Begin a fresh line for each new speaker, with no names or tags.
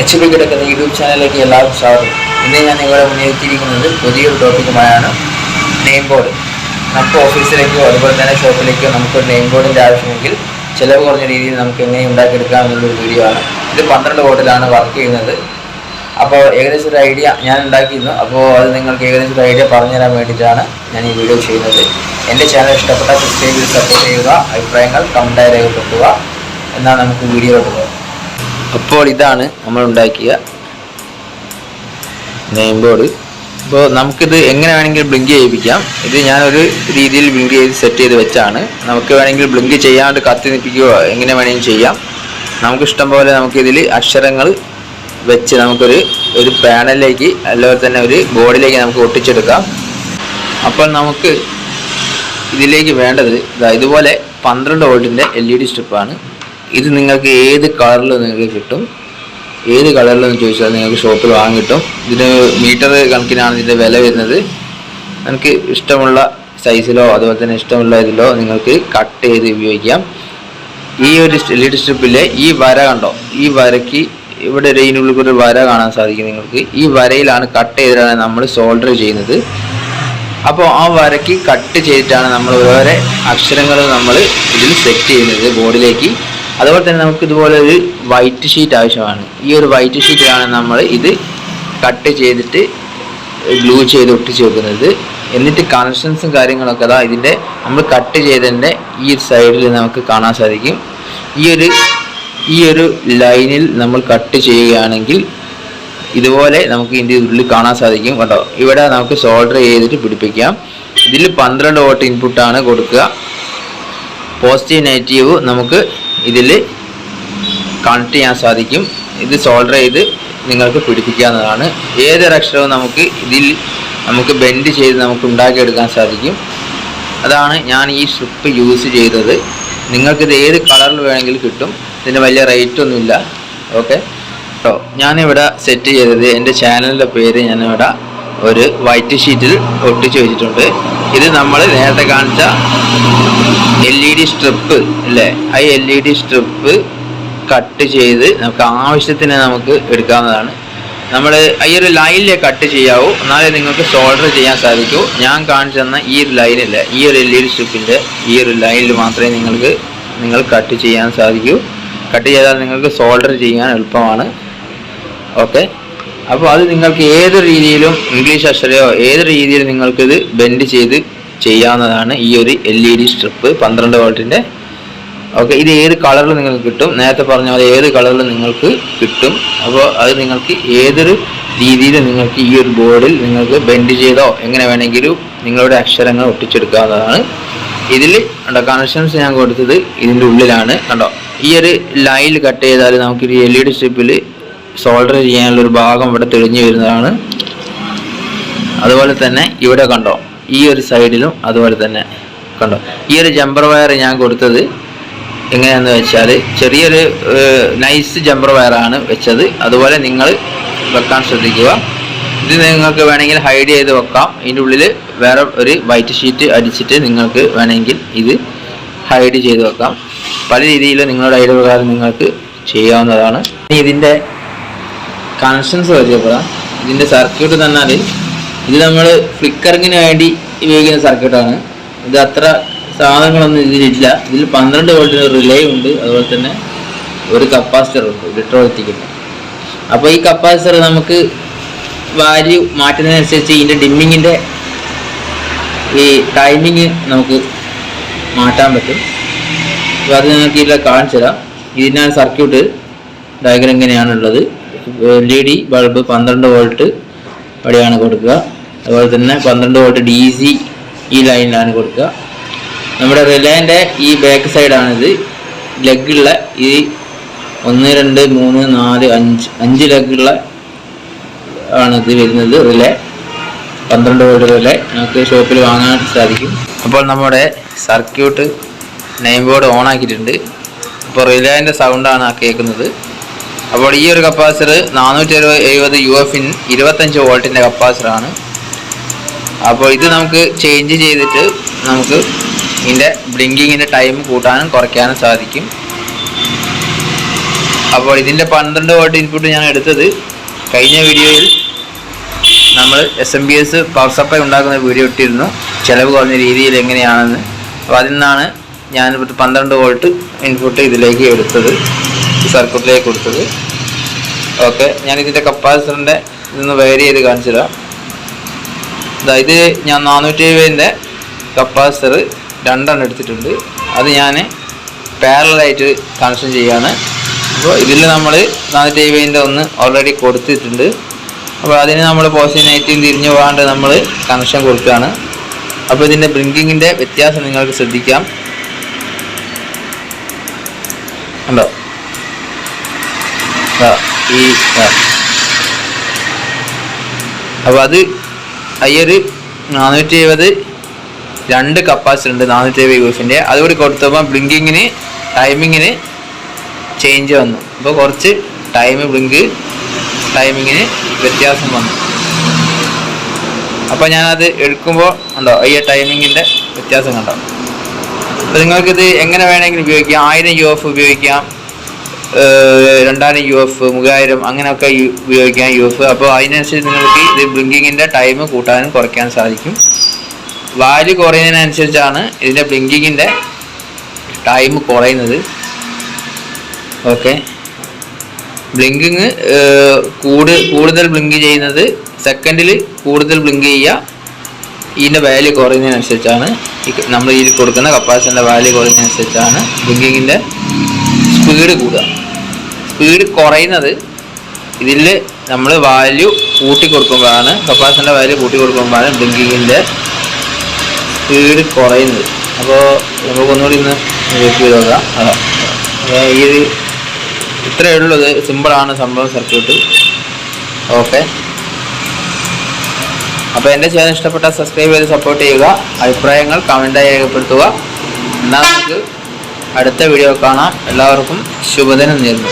HP കിടക്കുന്ന YouTube ചാനലിലേക്ക് എല്ലാവർക്കും സ്വാഗതം. ഇന്ന് ഞാൻ ഇവിടെ മുന്നേറ്റിയിരിക്കുന്നത് പുതിയൊരു ടോപ്പിക്കുമായാണ്. Name board. നമുക്ക് ഓഫീസിലേക്കോ അതുപോലെ തന്നെ ഷോപ്പിലേക്കോ നമുക്കൊരു നെയിം ബോർഡിൻ്റെ ആവശ്യമെങ്കിൽ ചിലവ് കുറഞ്ഞ രീതിയിൽ നമുക്ക് എങ്ങനെ ഉണ്ടാക്കിയെടുക്കാം എന്നുള്ളൊരു വീഡിയോ ആണ്. ഇത് 12 വോട്ടിലാണ് വർക്ക് ചെയ്യുന്നത്. അപ്പോൾ ഏകദേശം ഒരു ഐഡിയ ഞാൻ ഉണ്ടാക്കിയിരുന്നു. അപ്പോൾ അത് നിങ്ങൾക്ക് ഏകദേശം ഒരു ഐഡിയ പറഞ്ഞുതരാൻ വേണ്ടിയിട്ടാണ് ഞാൻ ഈ വീഡിയോ ചെയ്യുന്നത്. എൻ്റെ ചാനൽ ഇഷ്ടപ്പെട്ട സബ്സ്ക്രൈബ് ചെയ്ത് സപ്പോർട്ട് ചെയ്യുക, അഭിപ്രായങ്ങൾ കമൻറ്റായി രേഖപ്പെടുത്തുക. എന്നാൽ നമുക്ക് വീഡിയോയിലോട്ട് പോകാം. അപ്പോൾ ഇതാണ് നമ്മൾ ഉണ്ടാക്കിയ നെയിം ബോർഡ്. അപ്പോൾ നമുക്കിത് എങ്ങനെ വേണമെങ്കിൽ ബ്ലിങ്ക് ചെയ്യിപ്പിക്കാം. ഇത് ഞാനൊരു രീതിയിൽ ബ്ലിങ്ക് ചെയ്ത് സെറ്റ് ചെയ്ത് വെച്ചാണ്. നമുക്ക് വേണമെങ്കിൽ ബ്ലിങ്ക് ചെയ്യാണ്ട് കത്തി നിൽപ്പിക്കുകയോ എങ്ങനെ വേണമെങ്കിലും ചെയ്യാം. നമുക്കിഷ്ടം പോലെ നമുക്കിതിൽ അക്ഷരങ്ങൾ വെച്ച് നമുക്കൊരു പാനലിലേക്ക് അതുപോലെ തന്നെ ഒരു ബോർഡിലേക്ക് നമുക്ക് ഒട്ടിച്ചെടുക്കാം. അപ്പോൾ നമുക്ക് ഇതിലേക്ക് വേണ്ടത് ഇതുപോലെ 12 വോൾട്ടിൻ്റെ LED സ്ട്രിപ്പാണ്. ഇത് നിങ്ങൾക്ക് ഏത് കളറിൽ നിങ്ങൾക്ക് കിട്ടും. ഏത് കളറിലെന്ന് ചോദിച്ചാൽ നിങ്ങൾക്ക് ഷോപ്പിൽ വാങ്ങി കിട്ടും. ഇതിന് മീറ്റർ കണക്കിനാണ് ഇതിൻ്റെ വില വരുന്നത്. നിങ്ങൾക്ക് ഇഷ്ടമുള്ള സൈസിലോ അതുപോലെ തന്നെ ഇഷ്ടമുള്ള ഇതിലോ നിങ്ങൾക്ക് കട്ട് ചെയ്ത് ഉപയോഗിക്കാം. ഈ ഒരു LED സ്ട്രിപ്പിലെ ഈ വര കണ്ടോ, ഈ വരയ്ക്ക് ഇവിടെ ഇതിനുള്ളിൽ ഒരു വര കാണാൻ സാധിക്കും നിങ്ങൾക്ക്. ഈ വരയിലാണ് കട്ട് ചെയ്തിട്ടാണ് നമ്മൾ സോൾഡർ ചെയ്യുന്നത്. അപ്പോൾ ആ വരയ്ക്ക് കട്ട് ചെയ്തിട്ടാണ് നമ്മൾ ഓരോ അക്ഷരങ്ങൾ നമ്മൾ ഇതിൽ സെറ്റ് ചെയ്യുന്നത് ബോർഡിലേക്ക്. അതുപോലെ തന്നെ നമുക്ക് ഇതുപോലെ ഒരു വൈറ്റ് ഷീറ്റ് ആവശ്യമാണ്. ഈ ഒരു വൈറ്റ് ഷീറ്റിലാണ് നമ്മൾ ഇത് കട്ട് ചെയ്തിട്ട് ഗ്ലൂ ചെയ്ത് ഒട്ടിച്ച് വെക്കുന്നത്. എന്നിട്ട് കണക്ഷൻസും കാര്യങ്ങളൊക്കെ അതാ ഇതിൻ്റെ നമ്മൾ കട്ട് ചെയ്തതിൻ്റെ ഈ സൈഡിൽ നമുക്ക് കാണാൻ സാധിക്കും. ഈ ഒരു ലൈനിൽ നമ്മൾ കട്ട് ചെയ്യുകയാണെങ്കിൽ ഇതുപോലെ നമുക്ക് ഇതിൻ്റെ ഉള്ളിൽ കാണാൻ സാധിക്കും കേട്ടോ. ഇവിടെ നമുക്ക് സോൾഡർ ചെയ്തിട്ട് പിടിപ്പിക്കാം. ഇതിൽ 12 വോട്ട് ഇൻപുട്ടാണ് കൊടുക്കുക. പോസിറ്റീവ് നെഗറ്റീവ് നമുക്ക് ഇതിൽ കണക്ട് ചെയ്യാൻ സാധിക്കും. ഇത് സോൾഡർ ചെയ്ത് നിങ്ങൾക്ക് പിടിപ്പിക്കാവുന്നതാണ്. ഏതൊരു അക്ഷരവും നമുക്ക് ബെൻഡ് ചെയ്ത് നമുക്ക് ഉണ്ടാക്കിയെടുക്കാൻ സാധിക്കും. അതാണ് ഞാൻ ഈ സ്ട്രിപ്പ് യൂസ് ചെയ്തത്. നിങ്ങൾക്കിത് ഏത് കളറിൽ വേണമെങ്കിലും കിട്ടും. ഇതിന് വലിയ റേറ്റ് ഒന്നുമില്ല. ഓക്കെ കേട്ടോ. ഞാനിവിടെ സെറ്റ് ചെയ്തത് എൻ്റെ ചാനലിൻ്റെ പേര് ഞാനിവിടെ ഒരു വൈറ്റ് ഷീറ്റിൽ ഒട്ടിച്ച് വെച്ചിട്ടുണ്ട്. ഇത് നമ്മൾ നേരത്തെ കാണിച്ച LED സ്ട്രിപ്പ് അല്ലേ, ആ LED സ്ട്രിപ്പ് കട്ട് ചെയ്ത് നമുക്ക് ആവശ്യത്തിന് നമുക്ക് എടുക്കാവുന്നതാണ്. നമ്മൾ ഈ ഒരു ലൈനിലേ കട്ട് ചെയ്യാവൂ, എന്നാലേ നിങ്ങൾക്ക് സോൾഡർ ചെയ്യാൻ സാധിക്കൂ. ഞാൻ കാണിച്ചു തന്ന ഈ ഒരു ലൈനില്ല, ഈ ഒരു LED സ്ട്രിപ്പിൻ്റെ ഈ ഒരു ലൈനിൽ മാത്രമേ നിങ്ങൾ കട്ട് ചെയ്യാൻ സാധിക്കൂ. കട്ട് ചെയ്താൽ നിങ്ങൾക്ക് സോൾഡർ ചെയ്യാൻ എളുപ്പമാണ്. ഓക്കെ. അപ്പോൾ അത് നിങ്ങൾക്ക് ഏത് രീതിയിലും ഇംഗ്ലീഷ് അക്ഷരമോ ഏത് രീതിയിൽ നിങ്ങൾക്കിത് ബെൻഡ് ചെയ്ത് ചെയ്യാവുന്നതാണ്. ഈ ഒരു LED സ്ട്രിപ്പ് 12 വോൾട്ടിൻ്റെ. ഓക്കെ. ഇത് ഏത് കളറിൽ നിങ്ങൾക്ക് കിട്ടും. നേരത്തെ പറഞ്ഞ പോലെ ഏത് കളറിൽ നിങ്ങൾക്ക് കിട്ടും. അപ്പോൾ അത് നിങ്ങൾക്ക് ഏതൊരു രീതിയിൽ നിങ്ങൾക്ക് ഈ ഒരു ബോർഡിൽ നിങ്ങൾക്ക് ബെൻഡ് ചെയ്തോ എങ്ങനെ വേണമെങ്കിലും നിങ്ങളുടെ അക്ഷരങ്ങൾ ഒട്ടിച്ചെടുക്കാവുന്നതാണ്. ഇതിൽ കണ്ടോ കണക്ഷൻസ് ഞാൻ കൊടുത്തത് ഇതിൻ്റെ ഉള്ളിലാണ് കണ്ടോ. ഈ ഒരു ലൈനിൽ കട്ട് ചെയ്താൽ നമുക്ക് ഈ LED സ്ട്രിപ്പിൽ സോൾഡർ ചെയ്യാനുള്ളൊരു ഭാഗം ഇവിടെ തെളിഞ്ഞു വരുന്നതാണ്. അതുപോലെ തന്നെ ഇവിടെ കണ്ടോ ഈ ഒരു സൈഡിലും അതുപോലെ തന്നെ കണ്ടോ. ഈ ഒരു ജമ്പർ വയർ ഞാൻ കൊടുത്തത് എങ്ങനെയാണെന്ന് വെച്ചാൽ ചെറിയൊരു നൈസ് ജമ്പർ വയറാണ് വെച്ചത്. അതുപോലെ നിങ്ങൾ വെക്കാൻ ശ്രദ്ധിക്കുക. ഇത് നിങ്ങൾക്ക് വേണമെങ്കിൽ ഹൈഡ് ചെയ്ത് വെക്കാം. ഇതിൻ്റെ ഉള്ളിൽ വേറെ ഒരു വൈറ്റ് ഷീറ്റ് അടിച്ചിട്ട് നിങ്ങൾക്ക് വേണമെങ്കിൽ ഇത് ഹൈഡ് ചെയ്ത് വെക്കാം. പല രീതിയിൽ നിങ്ങളുടെ ഐഡിയ പ്രകാരം നിങ്ങൾക്ക് ചെയ്യാവുന്നതാണ്. ഇതിൻ്റെ കണക്ഷൻസ് പരിചയപ്പെടാം. ഇതിൻ്റെ സർക്യൂട്ട് തന്നാൽ ഇത് നമ്മൾ ഫ്ലിക്കറിങ്ങിന് വേണ്ടി ഉപയോഗിക്കുന്ന സർക്യൂട്ടാണ്. ഇത് അത്ര സാധനങ്ങളൊന്നും ഇതിലില്ല. ഇതിൽ 12 വോൾട്ടിന് റിലേ ഉണ്ട്, അതുപോലെ തന്നെ ഒരു കപ്പാസിറ്റർ ഉണ്ട്, ഇലക്ട്രോണിക്കിൻ്റെ. അപ്പോൾ ഈ കപ്പാസിറ്റർ നമുക്ക് വാല്യൂ മാറ്റുന്നതിനനുസരിച്ച് ഇതിൻ്റെ ഡിമ്മിങ്ങിൻ്റെ ഈ ടൈമിങ് നമുക്ക് മാറ്റാൻ പറ്റും. അപ്പോൾ അത് നിങ്ങൾക്ക് ഇതിൽ കാണിച്ചു തരാം. ഇതിനാണ് സർക്യൂട്ട് ഡയഗ്രം ഇങ്ങനെയാണുള്ളത്. LED ബൾബ് 12 വോൾട്ട് അവിടെയാണ് കൊടുക്കുക. അതുപോലെ തന്നെ 12 വോൾട്ട് DC ഈ ലൈനിലാണ് കൊടുക്കുക. നമ്മുടെ റിലേൻ്റെ ഈ ബാക്ക് സൈഡാണിത്. ലെഗുള്ള ഈ 1 2 3 4 5 ലെഗുള്ള ആണിത് വരുന്നത്. റിലേ 12 വോൾട്ട് റിലേ നമുക്ക് ഷോപ്പിൽ വാങ്ങാൻ സാധിക്കും. അപ്പോൾ നമ്മുടെ സർക്യൂട്ട് നെയിം ബോർഡ് ഓൺ ആക്കിയിട്ടുണ്ട്. അപ്പോൾ റിലേൻ്റെ സൗണ്ടാണ് ആ കേൾക്കുന്നത്. അപ്പോൾ ഈ ഒരു കപ്പാസിറ്റർ 470 UF 25 വോൾട്ടിൻ്റെ കപ്പാസിറ്ററാണ്. അപ്പോൾ ഇത് നമുക്ക് ചേഞ്ച് ചെയ്തിട്ട് നമുക്ക് ഇതിൻ്റെ ബ്ലിങ്കിങ്ങിൻ്റെ ടൈം കൂട്ടാനും കുറയ്ക്കാനും സാധിക്കും. അപ്പോൾ ഇതിൻ്റെ 12 വോൾട്ട് ഇൻപുട്ട് ഞാൻ എടുത്തത് കഴിഞ്ഞ വീഡിയോയിൽ നമ്മൾ SMPS പവർ സപ്ലൈ ഉണ്ടാക്കുന്ന വീഡിയോ ഇട്ടിരുന്നു, ചിലവ് കുറഞ്ഞ രീതിയിൽ എങ്ങനെയാണെന്ന്. അപ്പോൾ അതിൽ നിന്നാണ് ഞാൻ 12 വോൾട്ട് ഇൻപുട്ട് ഇതിലേക്ക് എടുത്തത്, സർക്യൂട്ടിലേക്ക് കൊടുത്തത്. ഓക്കെ, ഞാനിതിൻ്റെ കപ്പാസിറ്ററിൻ്റെ ഇതൊന്ന് വയർ ചെയ്ത് കാണിച്ചു തരാം. ഇത് ഞാൻ 470-ൻ്റെ കപ്പാസിറ്റർ 2 എണ്ണം എടുത്തിട്ടുണ്ട്. അത് ഞാൻ പാരലായിട്ട് കണക്ഷൻ ചെയ്യാണ്. അപ്പോൾ ഇതിൽ നമ്മൾ 470-ൻ്റെ ഒന്ന് ഓൾറെഡി കൊടുത്തിട്ടുണ്ട്. അപ്പോൾ അതിന് നമ്മൾ പോസിറ്റീവ് നെഗറ്റീവ് തിരിഞ്ഞു പോകാണ്ട് നമ്മൾ കണക്ഷൻ കൊടുക്കുകയാണ്. അപ്പോൾ ഇതിൻ്റെ ബ്ലിങ്കിങ്ങിൻ്റെ വ്യത്യാസം നിങ്ങൾക്ക് ശ്രദ്ധിക്കാം. ഉണ്ടോ ഈ അപ്പോൾ അത് IR 470 2 കപ്പാസിറ്റർ ഉണ്ട് 470 വോൾട്ടിൻ്റെ. അതുകൂടി കൊടുത്തപ്പോൾ ബ്ലിങ്കിങ്ങിന് ടൈമിങ്ങിന് ചേഞ്ച് വന്നു. അപ്പോൾ കുറച്ച് ടൈമിങ്ങിന് വ്യത്യാസം വന്നു. അപ്പോൾ ഞാനത് എടുക്കുമ്പോൾ ഉണ്ടോ ഈ ടൈമിങ്ങിൻ്റെ വ്യത്യാസം കണ്ടോ. അപ്പോൾ നിങ്ങൾക്കിത് എങ്ങനെ വേണമെങ്കിലും ഉപയോഗിക്കാം. 1000 UF ഉപയോഗിക്കാം, 2000 UF, 3000 അങ്ങനെയൊക്കെ ഉപയോഗിക്കാം UF. അപ്പോൾ അതിനനുസരിച്ച് നിങ്ങൾക്ക് ഇത് ബ്ലിങ്കിങ്ങിൻ്റെ ടൈം കൂട്ടാനും കുറയ്ക്കാനും സാധിക്കും. വാല്യൂ കുറയുന്നതിനനുസരിച്ചാണ് ഇതിൻ്റെ ബ്ലിങ്കിങ്ങിൻ്റെ ടൈം കുറയുന്നത്. ഓക്കെ, ബ്ലിങ്കിങ് കൂടുതൽ ബ്ലിങ്ക് ചെയ്യുന്നത് സെക്കൻഡിൽ കൂടുതൽ ബ്ലിങ്ക് ചെയ്യുക. ഇതിൻ്റെ വാല്യൂ കുറയുന്നതിനനുസരിച്ചാണ് നമ്മൾ ഇതിൽ കൊടുക്കുന്ന കപ്പാസിറ്ററിൻ്റെ വാല്യൂ കുറയുന്നതിനനുസരിച്ചാണ് ബ്ലിങ്കിങ്ങിൻ്റെ സ്പീഡ് കൂടുക. സ്പീഡ് കുറയുന്നത് ഇതിൽ നമ്മൾ വാല്യൂ കൂട്ടി കൊടുക്കുമ്പോഴാണ്, കപ്പാസിറ്ററിൻ്റെ വാല്യൂ കൂട്ടി കൊടുക്കുമ്പോഴാണ് ബ്ലിങ്കിങ്ങിൻ്റെ സ്പീഡ് കുറയുന്നത്. അപ്പോൾ നമുക്കൊന്നുകൂടി ഇന്ന് ചെക്ക് ചെയ്ത് നോക്കാം. ഈ ഇത്രയേ ഉള്ളത്, സിമ്പിളാണ് സംഭവം സർക്യൂട്ട്. ഓക്കെ, അപ്പോൾ എൻ്റെ ചാനൽ ഇഷ്ടപ്പെട്ടാൽ സബ്സ്ക്രൈബ് ചെയ്ത് സപ്പോർട്ട് ചെയ്യുക. അഭിപ്രായങ്ങൾ കമൻറ്റായി രേഖപ്പെടുത്തുക. എന്നാൽ നമുക്ക് അടുത്ത വീഡിയോ കാണാം. എല്ലാവർക്കും ശുഭദിനം നേരുന്നു.